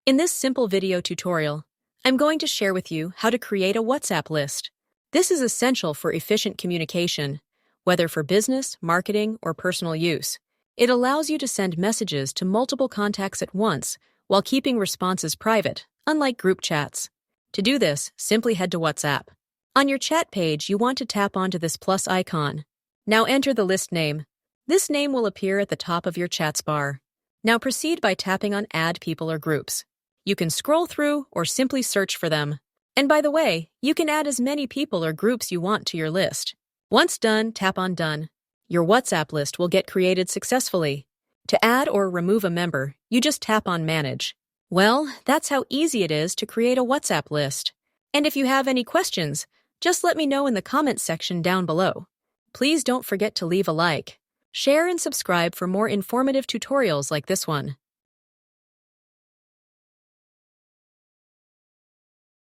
In this simple video tutorial, I'm going to share with you how to create a WhatsApp list. This is essential for efficient communication, whether for business, marketing, or personal use. It allows you to send messages to multiple contacts at once while keeping responses private, unlike group chats. To do this, simply head to WhatsApp. On your chat page, you want to tap onto this plus icon. Now enter the list name. This name will appear at the top of your chats bar. Now proceed by tapping on Add People or Groups. You can scroll through or simply search for them. And by the way, you can add as many people or groups you want to your list. Once done, tap on Done. Your WhatsApp list will get created successfully. To add or remove a member, you just tap on Manage. Well, that's how easy it is to create a WhatsApp list. And if you have any questions, just let me know in the comments section down below. Please don't forget to leave a like, share, and subscribe for more informative tutorials like this one.